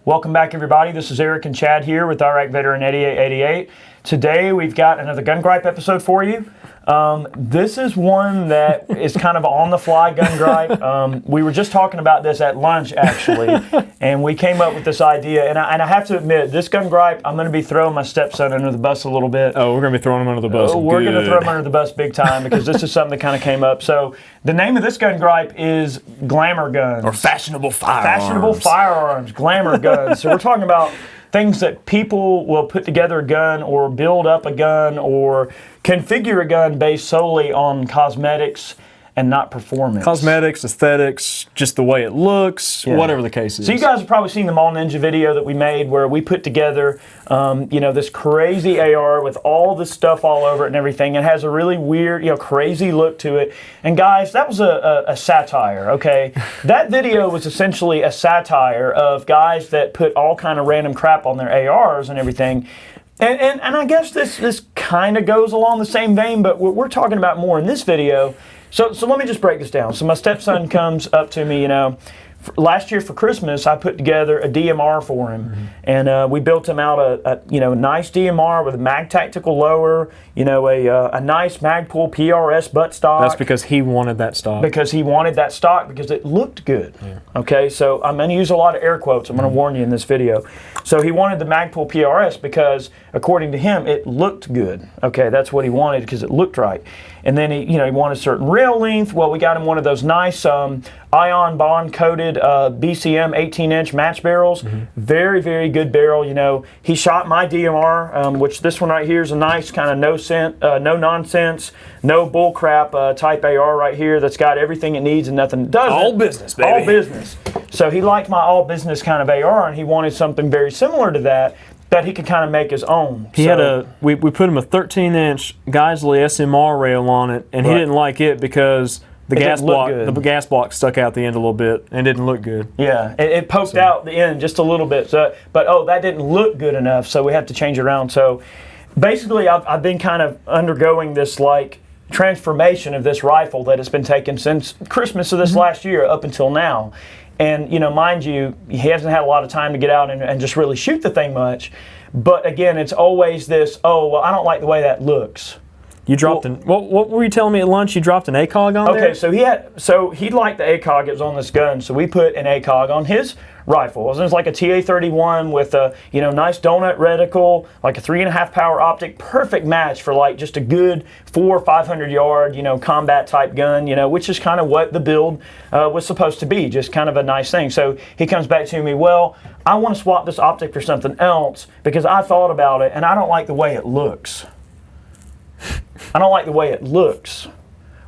Welcome back, everybody. This is Eric and Chad here with Iraq Veteran 8888. Today we've got another gun gripe episode for you. This is one that is kind of on the fly gun gripe. We were just talking about this at lunch, actually, and we came up with this idea. And I have to admit, this gun gripe, I'm going to be throwing my stepson under the bus a little bit. Oh, we're going to be throwing him under the bus. We're going to throw him under the bus big time because this is something that kind of came up. So the name of this gun gripe is Glamour guns. Or Fashionable Firearms. Fashionable Firearms, Glamour guns. So we're talking about things that people will put together a gun or build up a gun or configure a gun based solely on cosmetics and not performance. Cosmetics, aesthetics, just the way it looks, whatever the case is. So you guys have probably seen the Mall Ninja video that we made where we put together, this crazy AR with all this stuff all over it and everything. It has a really weird, crazy look to it. And guys, that was a satire, okay? That video was essentially a satire of guys that put all kind of random crap on their ARs and everything. And I guess this kind of goes along the same vein, but what we're talking about more in this video. So let me just break this down. So my stepson comes up to me, last year for Christmas, I put together a DMR for him, and we built him out a nice DMR with a Mag Tactical lower, a nice Magpul PRS buttstock. That's because he wanted that stock. Because he wanted that stock because it looked good. Yeah. Okay, so I'm going to use a lot of air quotes. I'm going to warn you in this video. So he wanted the Magpul PRS because, according to him, it looked good. Okay, that's what he wanted because it looked right. And then he wanted a certain rail length. Well, we got him one of those nice ion bond coated BCM 18-inch match barrels. Very, very good barrel. He shot my DMR, which this one right here is a nice kind of no nonsense, no bullcrap type AR right here that's got everything it needs and nothing it doesn't. All business, baby. All business. So he liked my all business kind of AR, and he wanted something very similar to that he could kind of make his own. He had we put him a 13-inch Geisley SMR rail on it, and he didn't like it because the gas block stuck out the end a little bit and didn't look good. Yeah, it poked out the end just a little bit. So, but that didn't look good enough, so we have to change it around. So basically, I've been kind of undergoing this transformation of this rifle that has been taken since Christmas of this last year up until now. And, mind you, he hasn't had a lot of time to get out and just really shoot the thing much. But again, it's always this, I don't like the way that looks. You dropped what were you telling me at lunch? You dropped an ACOG on there? Okay, so he liked the ACOG. It was on this gun, so we put an ACOG on his rifle. It was like a TA-31 with a nice donut reticle, like a 3.5 power optic, perfect match for just a good 400 or 500 yard combat type gun, which is kind of what the build was supposed to be, just kind of a nice thing. So he comes back to me, well, I want to swap this optic for something else because I thought about it and I don't like the way it looks. I don't like the way it looks.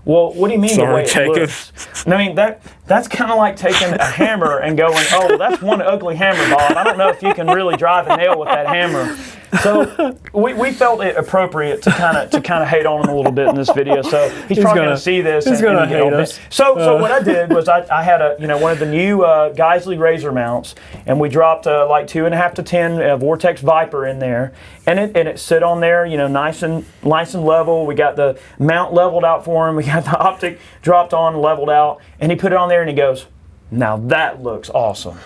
Well, what do you mean the way it looks? I mean, that's kind of like taking a hammer and going, that's one ugly hammer, Bob. I don't know if you can really drive a nail with that hammer. So we felt it appropriate to kind of hate on him a little bit in this video. So he's probably going to see this. He's going to hate us. So what I did was I had one of the new Geisley Razor mounts, and we dropped 2.5 to 10 Vortex Viper in there, and it sit on there, nice and level. We got the mount leveled out for him. We got the optic dropped on, leveled out, and he put it on there and he goes, "Now that looks awesome."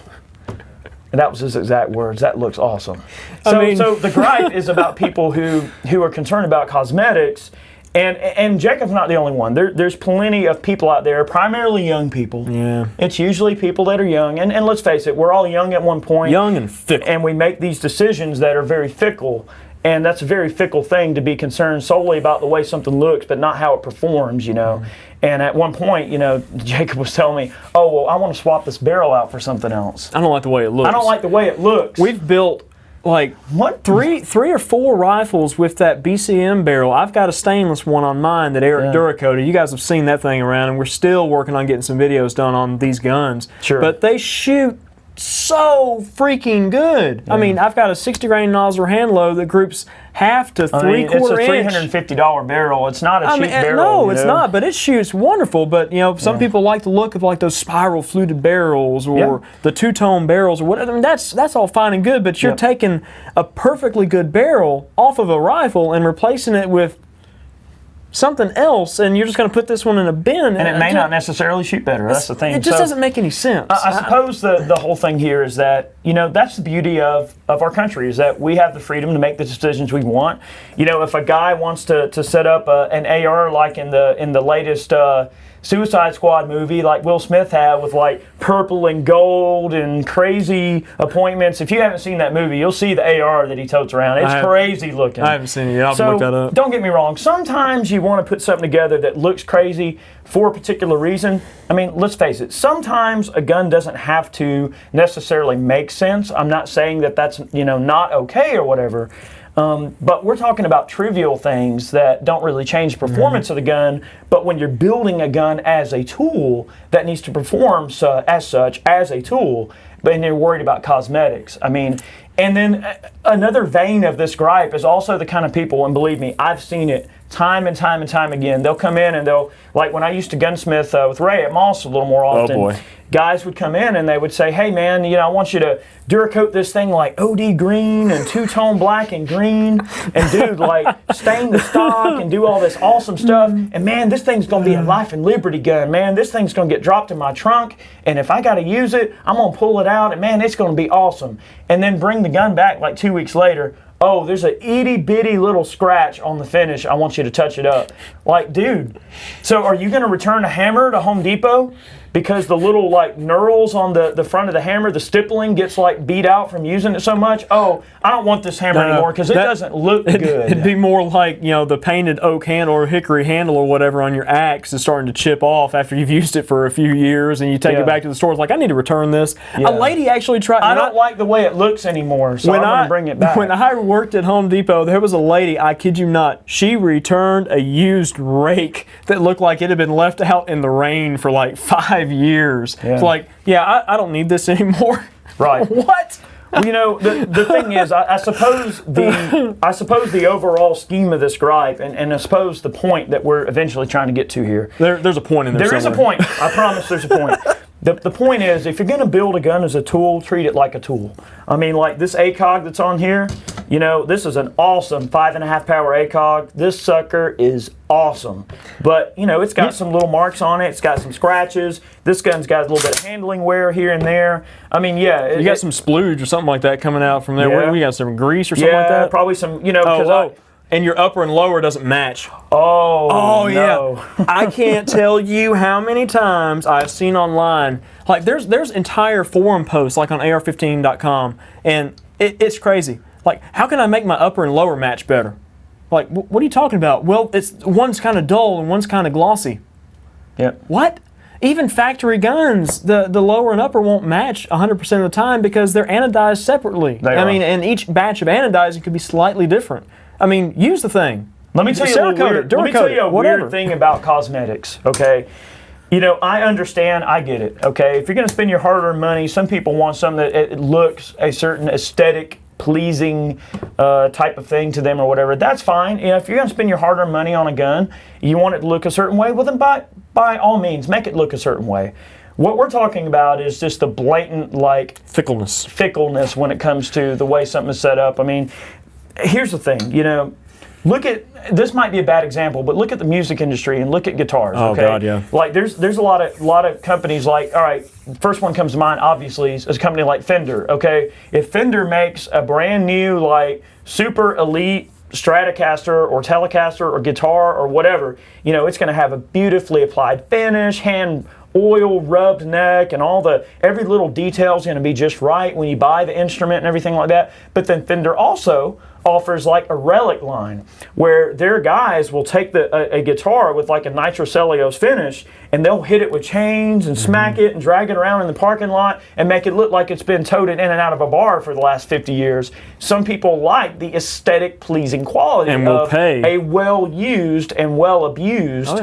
And that was his exact words. That looks awesome. So the gripe is about people who are concerned about cosmetics, and Jacob's not the only one. There's plenty of people out there, primarily young people. Yeah. It's usually people that are young, and let's face it, we're all young at one point. Young and fickle. And we make these decisions that are very fickle, and that's a very fickle thing to be concerned solely about the way something looks, but not how it performs, And at one point, Jacob was telling me, I want to swap this barrel out for something else. I don't like the way it looks. I don't like the way it looks. We've built three or four rifles with that BCM barrel. I've got a stainless one on mine that Eric Duracoated. You guys have seen that thing around, and we're still working on getting some videos done on these guns. Sure. But they shoot so freaking good. Yeah. I mean, I've got a 60 grain nozzle hand load that groups half to 3/4 inch. It's a $350 barrel. It's not a cheap barrel. No, it's not, but it shoots wonderful. But some people like the look of those spiral fluted barrels or the two-tone barrels or whatever. I mean, that's all fine and good, but you're taking a perfectly good barrel off of a rifle and replacing it with something else, and you're just going to put this one in a bin. And it may not necessarily shoot better. That's the thing. It just doesn't make any sense. I suppose the whole thing here is that, that's the beauty of our country, is that we have the freedom to make the decisions we want. If a guy wants to set up an AR like in the latest Suicide Squad movie like Will Smith had, with like purple and gold and crazy appointments. If you haven't seen that movie, you'll see the AR that he totes around. It's crazy looking. I haven't seen it yet. I'll look that up. Don't get me wrong. Sometimes you want to put something together that looks crazy for a particular reason. I mean, let's face it. Sometimes a gun doesn't have to necessarily make sense. I'm not saying that that's not okay or whatever. But we're talking about trivial things that don't really change the performance of the gun. But when you're building a gun as a tool that needs to perform as such as a tool, and you're worried about cosmetics. I mean, and then another vein of this gripe is also the kind of people, and believe me, I've seen it time and time and time again. They'll come in and they'll, like when I used to gunsmith with Ray at Moss a little more often. Oh boy. Guys would come in and they would say, hey man, I want you to Duracoat this thing like OD green and two-tone black and green, and dude, like stain the stock and do all this awesome stuff. And man, this thing's gonna be a life and liberty gun, man. This thing's gonna get dropped in my trunk, and if I gotta use it, I'm gonna pull it out, and man, it's gonna be awesome. And then bring the gun back like 2 weeks later. Oh, there's a itty bitty little scratch on the finish. I want you to touch it up. Like, dude, so are you gonna return a hammer to Home Depot because the little like knurls on the front of the hammer, the stippling gets like beat out from using it so much? Oh, I don't want this hammer anymore because it doesn't look good. It'd be more like, the painted oak handle or hickory handle or whatever on your axe is starting to chip off after you've used it for a few years, and you take it back to the store. It's like, I need to return this. A lady actually tried. I don't like the way it looks anymore, so I'm going to bring it back. When I worked at Home Depot, there was a lady, I kid you not, she returned a used rake that looked like it had been left out in the rain for like 5 years. Yeah. It's like, I don't need this anymore. Right. What? Well, the thing is, I suppose the overall scheme of this gripe, and I suppose the point that we're eventually trying to get to here. There's a point in there. There is a point. I promise there's a point. The point is, if you're going to build a gun as a tool, treat it like a tool. I mean, like this ACOG that's on here, this is an awesome 5.5 power ACOG. This sucker is awesome. But, it's got some little marks on it. It's got some scratches. This gun's got a little bit of handling wear here and there. I mean, you got some splooge or something like that coming out from there. Yeah. We got some grease or something like that? Probably some, and your upper and lower doesn't match. Oh, no. Yeah. I can't tell you how many times I've seen online, like there's entire forum posts like on AR15.com, and it's crazy. Like, how can I make my upper and lower match better? Like, what are you talking about? Well, one's kind of dull and one's kind of glossy. Yep. What? Even factory guns, the lower and upper won't match 100% of the time because they're anodized separately. I mean, and each batch of anodizing could be slightly different. I mean, use the thing. Let me tell you a weird thing about cosmetics, okay? I understand, I get it, okay? If you're going to spend your hard-earned money, some people want something that it looks a certain aesthetic, pleasing type of thing to them or whatever. That's fine. If you're going to spend your hard-earned money on a gun, you want it to look a certain way, well then by all means, make it look a certain way. What we're talking about is just the blatant, like... Fickleness when it comes to the way something is set up. I mean... Here's the thing, look at, this might be a bad example, but look at the music industry and look at guitars, okay? Oh, God, yeah. Like, there's a lot of companies like, all right, first one comes to mind, obviously, is a company like Fender, okay? If Fender makes a brand new, like, super elite Stratocaster or Telecaster or guitar or whatever, it's going to have a beautifully applied finish, hand oil rubbed neck, and every little detail is going to be just right when you buy the instrument and everything like that. But then Fender also offers like a Relic line where their guys will take a guitar with like a nitrocellulose finish, and they'll hit it with chains and smack it and drag it around in the parking lot and make it look like it's been toted in and out of a bar for the last 50 years. Some people like the aesthetic pleasing quality of a well-used and well-abused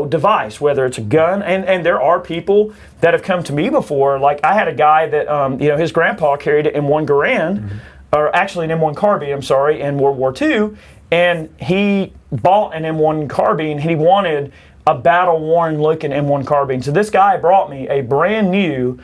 device, whether it's a gun, and there are people that have come to me before. Like, I had a guy that, his grandpa carried an M1 Garand, or actually an M1 carbine, in World War II, and he bought an M1 carbine, and he wanted a battle-worn looking M1 carbine. So this guy brought me a brand new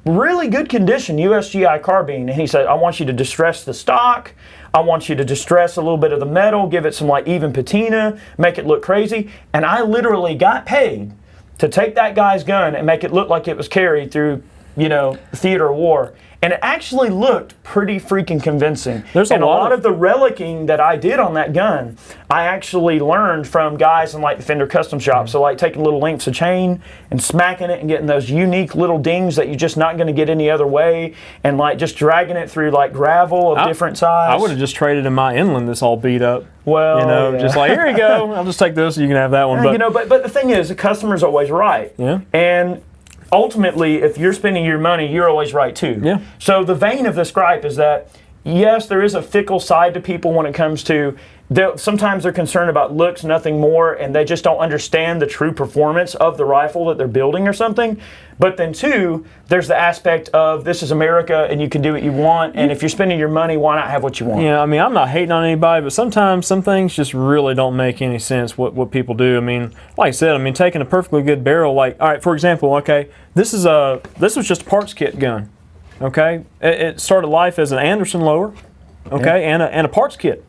really good condition USGI carbine, and he said, I want you to distress the stock, I want you to distress a little bit of the metal, give it some like even patina, make it look crazy. And I literally got paid to take that guy's gun and make it look like it was carried through, theater of war. And it actually looked pretty freaking convincing. There's a lot of the relicking that I did on that gun, I actually learned from guys in like the Fender custom shop. So like taking little lengths of chain and smacking it and getting those unique little dings that you're just not going to get any other way, and like just dragging it through like gravel of different size. I would have just traded in my inland that's all beat up. Well, just like, here you go. I'll just take this. You can have that one. But the thing is, the customer's always right. Yeah. And ultimately, if you're spending your money, you're always right too. Yeah. So the vein of this gripe is that, yes, there is a fickle side to people when it comes to, sometimes they're concerned about looks, nothing more, and they just don't understand the true performance of the rifle that they're building or something. But then two, there's the aspect of this is America and you can do what you want, and if you're spending your money, why not have what you want? Yeah, I mean, I'm not hating on anybody, but sometimes some things just really don't make any sense what people do. I mean, like I said, taking a perfectly good barrel, like, all right, for example, okay, this was just a parts kit gun, okay? It started life as an Anderson lower, okay, and a parts kit.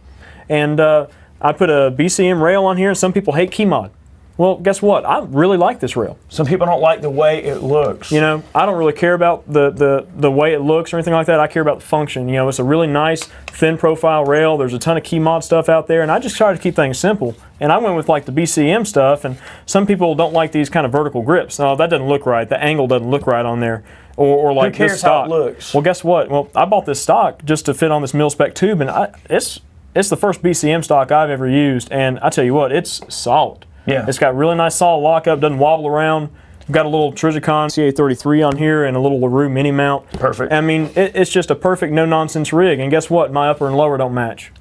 And I put a BCM rail on here, and some people hate key mod. Well, guess what? I really like this rail. Some people don't like the way it looks. I don't really care about the way it looks or anything like that. I care about the function. It's a really nice, thin profile rail. There's a ton of key mod stuff out there, and I just try to keep things simple. And I went with like the BCM stuff, and some people don't like these kind of vertical grips. No, that doesn't look right. The angle doesn't look right on there. Or like who cares this stock. how it looks? Well, guess what? Well, I bought this stock just to fit on this mil-spec tube, and it's the first BCM stock I've ever used, and I tell you what, it's solid. Yeah. It's got really nice solid lockup, doesn't wobble around. I've got a little Trijicon CA33 on here and a little LaRue mini mount. Perfect. I mean, it's just a perfect no-nonsense rig, and guess what? My upper and lower don't match.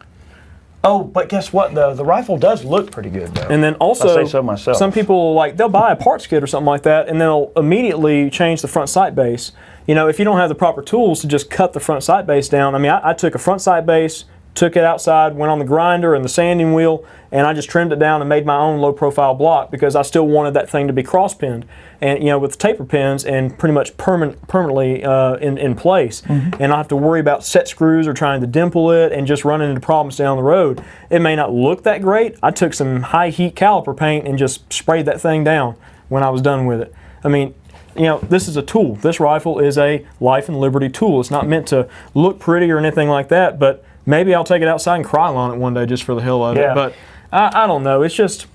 Oh, but guess what though? The rifle does look pretty good though. And then also, I say so myself. Some people they'll buy a parts kit or something like that, and they'll immediately change the front sight base. If you don't have the proper tools to just cut the front sight base down. I took a front sight base, took it outside, went on the grinder and the sanding wheel, and I just trimmed it down and made my own low-profile block because I still wanted that thing to be cross-pinned, and with taper pins and pretty much permanently in place, and not have to worry about set screws or trying to dimple it and just running into problems down the road. It may not look that great. I took some high-heat caliper paint and just sprayed that thing down when I was done with it. This is a tool. This rifle is a life and liberty tool. It's not meant to look pretty or anything like that, but maybe I'll take it outside and cry on it one day just for the hell of it. But I don't know. It's just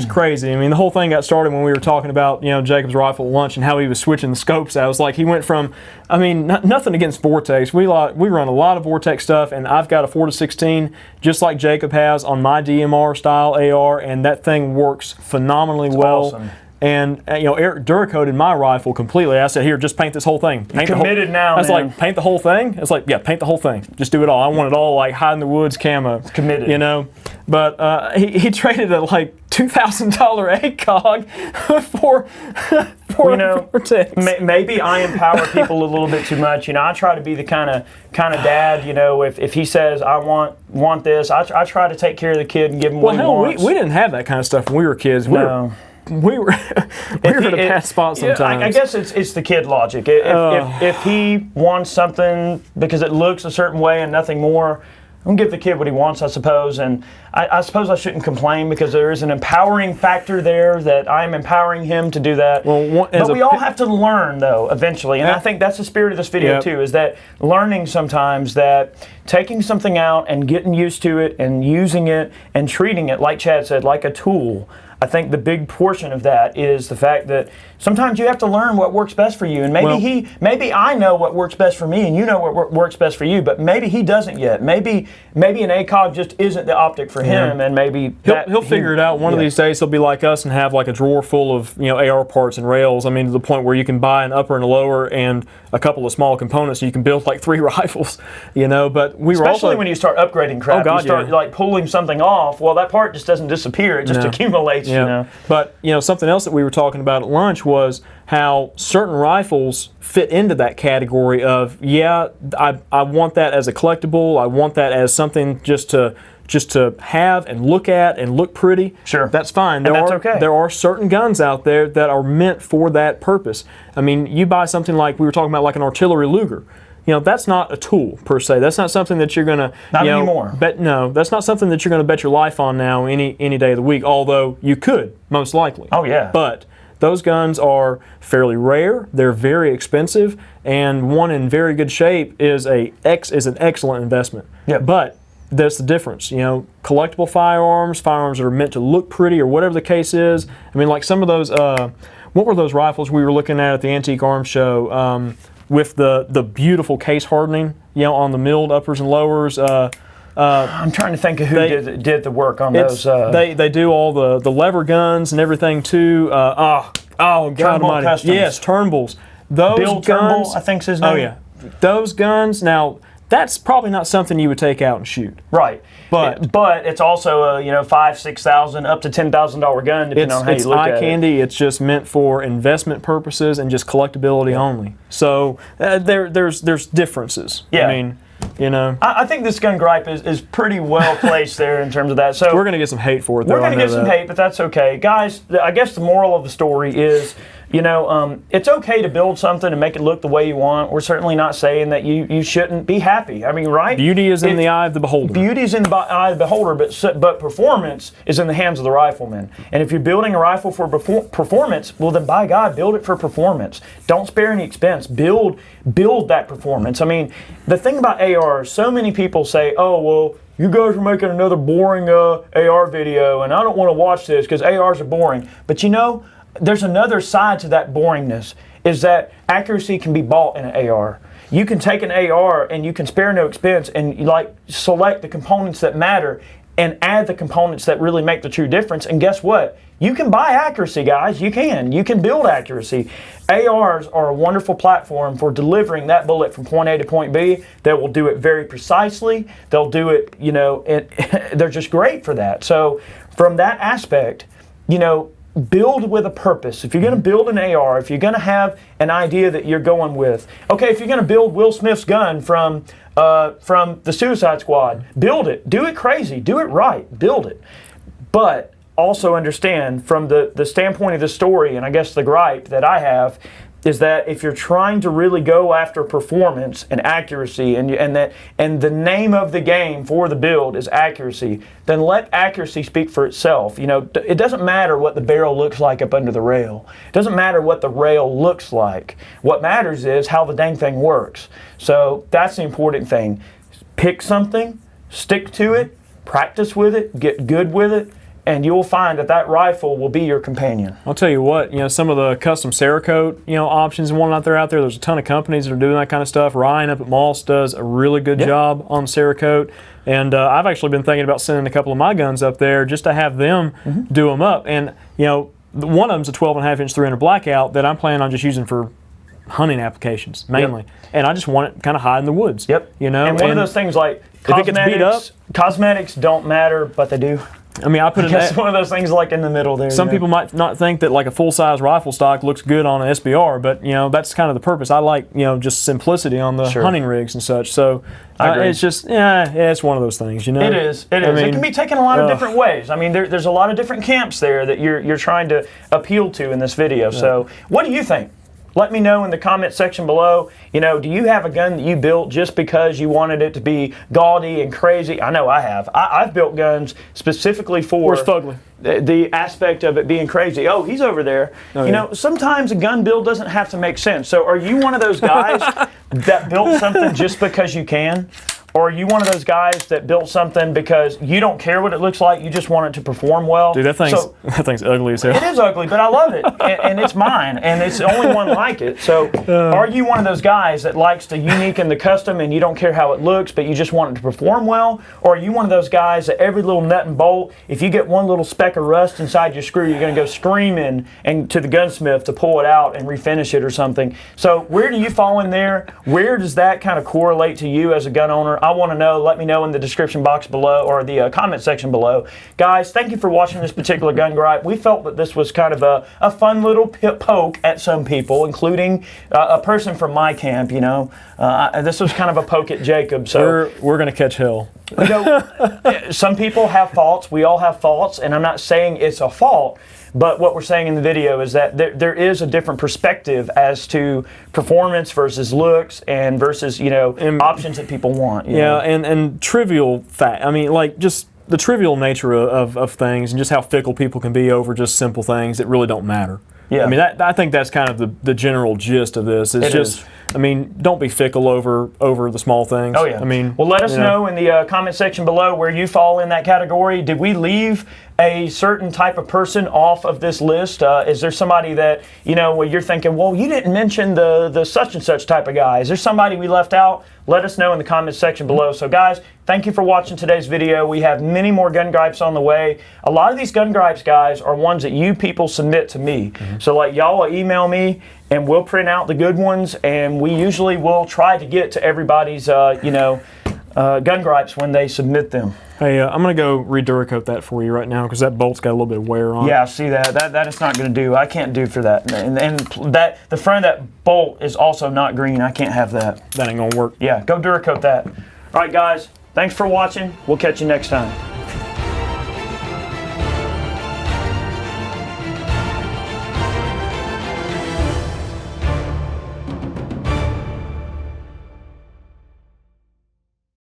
crazy. The whole thing got started when we were talking about Jacob's rifle at lunch and how he was switching the scopes out. It was like he went from, nothing against Vortex. We run a lot of Vortex stuff, and I've got a 4-16 just like Jacob has on my DMR style AR, and that thing works phenomenally well. Awesome. And Eric Duracoated my rifle completely. I said, here, just paint this whole thing. Paint committed now, I was man. like, paint the whole thing? I was like, yeah, paint the whole thing. Just do it all. I want it all like hide in the woods camo. It's committed. But he traded a like $2,000 ACOG for Vortex. Maybe I empower people a little bit too much. I try to be the kind of dad. If he says I want this, I try to take care of the kid and give him what he wants. We didn't have that kind of stuff when we were kids. We were in a bad spot sometimes. I guess it's the kid logic. If he wants something because it looks a certain way and nothing more, I'm gonna give the kid what he wants, I suppose. And I suppose I shouldn't complain because there is an empowering factor there that I'm empowering him to do that. But we all have to learn though eventually, and I think that's the spirit of this video too. Is that learning sometimes that taking something out and getting used to it and using it and treating it like Chad said, like a tool. I think the big portion of that is the fact that sometimes you have to learn what works best for you, and maybe I know what works best for me, and you know what works best for you, but maybe he doesn't yet. Maybe an ACOG just isn't the optic for him, and maybe he'll figure it out. One of these days he'll be like us and have like a drawer full of AR parts and rails. To the point where you can buy an upper and a lower and a couple of small components, so you can build like 3 rifles. But we were especially when you start upgrading crap, you start like pulling something off. Well, that part just doesn't disappear; it just accumulates. But something else that we were talking about at lunch was how certain rifles fit into that category of I want that as a collectible. I want that as something just to just to have and look at and look pretty, Sure. that's fine. And that's okay. There are certain guns out there that are meant for that purpose. I mean, you buy something like we were talking about, like an artillery Luger. You know, that's not a tool per se. That's not something that you're gonna anymore. No, that's not something that you're gonna bet your life on now any day of the week. Although you could, most likely. Oh yeah. But those guns are fairly rare. They're very expensive, and one in very good shape is an excellent investment. Yeah. But that's the difference. You know, collectible firearms that are meant to look pretty or whatever the case is. I mean, like some of those. What were those rifles we were looking at the Antique Arms Show? With the beautiful case hardening, you know, on the milled uppers and lowers. I'm trying to think of who did the work on those. They do all the lever guns and everything too. God almighty. Customs. Yes, Turnbulls. Those Bill guns, Turnbull, I think's his name. Oh yeah, those guns. Now that's probably not something you would take out and shoot. Right. But it's also a $5,000-6,000 up to $10,000 gun depending on how you look at it. It's eye candy. It's just meant for investment purposes and just collectability only. So there's differences. Yeah. I mean, you know. I think this gun gripe is pretty well placed there in terms of that. So we're gonna get some hate for it. We're gonna get some hate, but that's okay, guys. I guess the moral of the story is, it's okay to build something and make it look the way you want. We're certainly not saying that you shouldn't be happy. I mean, right? Beauty is in the eye of the beholder. Beauty is in the eye of the beholder, but performance is in the hands of the rifleman. And if you're building a rifle for performance, well then by God, build it for performance. Don't spare any expense. Build that performance. I mean, the thing about ARs, so many people say, oh, well, you guys are making another boring AR video, and I don't want to watch this because ARs are boring. But there's another side to that boringness, is that accuracy can be bought in an AR. You can take an AR and you can spare no expense and select the components that matter and add the components that really make the true difference. And guess what? You can buy accuracy, guys. You can build accuracy. ARs are a wonderful platform for delivering that bullet from point A to point B. They will do it very precisely. They'll do it, they're just great for that. So from that aspect, build with a purpose. If you're going to build an AR, if you're going to have an idea that you're going with, okay, if you're going to build Will Smith's gun from the Suicide Squad, build it. Do it crazy. Do it right. Build it. But also understand from the standpoint of the story, and I guess the gripe that I have, is that if you're trying to really go after performance and accuracy, and the name of the game for the build is accuracy, then let accuracy speak for itself. It doesn't matter what the barrel looks like up under the rail. It doesn't matter what the rail looks like. What matters is how the dang thing works. So that's the important thing. Pick something, stick to it, practice with it, get good with it, and you'll find that rifle will be your companion. I'll tell you what, some of the custom Cerakote, options and whatnot out there. There's a ton of companies that are doing that kind of stuff. Ryan up at Moss does a really good job on Cerakote, and I've actually been thinking about sending a couple of my guns up there just to have them do them up. And one of them's a 12.5-inch 300 blackout that I'm planning on just using for hunting applications mainly, and I just want it kind of high in the woods. Yep. And one of those things like cosmetics don't matter, but they do. I mean, I guess one of those things like in the middle there. Some people might not think that like a full-size rifle stock looks good on an SBR, but that's kind of the purpose. I like just simplicity on the hunting rigs and such. So it's just it's one of those things. It is. It is. It can be taken a lot of different ways. I mean, there's a lot of different camps there that you're trying to appeal to in this video. So what do you think? Let me know in the comment section below. Do you have a gun that you built just because you wanted it to be gaudy and crazy? I know I have. I've built guns specifically for Where's Fugly? The aspect of it being crazy. Oh, he's over there. Oh, sometimes a gun build doesn't have to make sense. So are you one of those guys that built something just because you can? Or are you one of those guys that built something because you don't care what it looks like, you just want it to perform well? Dude, that thing's ugly as hell. It is ugly, but I love it, and it's mine, and it's the only one like it. So are you one of those guys that likes the unique and the custom, and you don't care how it looks, but you just want it to perform well? Or are you one of those guys that every little nut and bolt, if you get one little speck of rust inside your screw, you're going to go screaming and to the gunsmith to pull it out and refinish it or something? So where do you fall in there? Where does that kind of correlate to you as a gun owner? I want to know. Let me know in the description box below or the comment section below. Guys, thank you for watching this particular gun gripe. We felt that this was kind of a fun little poke at some people, including a person from my camp, you know. This was kind of a poke at Jacob. So we're going to catch hell. You know, some people have faults. We all have faults, and I'm not saying it's a fault. But what we're saying in the video is that there is a different perspective as to performance versus looks and versus, you know, options that people want. You know? and trivial fact. I mean, like just the trivial nature of things and just how fickle people can be over just simple things that really don't matter. Yeah. I mean, I think that's kind of the general gist of this. It's just, I mean, don't be fickle over the small things. Oh, yeah. I mean, well, let us know in the comment section below where you fall in that category. Did we leave a certain type of person off of this list? Is there somebody that, you know, where you're thinking, well, you didn't mention the such and such type of guy? Is there somebody we left out? Let us know in the comment section below. So, guys, thank you for watching today's video. We have many more gun gripes on the way. A lot of these gun gripes, guys, are ones that you people submit to me. So, like, y'all will email me, and we'll print out the good ones, and we usually will try to get to everybody's, you know, gun gripes when they submit them. Hey, I'm going to go re-Duracoat that for you right now because that bolt's got a little bit of wear on it. Yeah, see that is not going to do. I can't do for that. And that the front of that bolt is also not green. I can't have that. That ain't going to work. Yeah, go Duracoat that. All right, guys, thanks for watching. We'll catch you next time.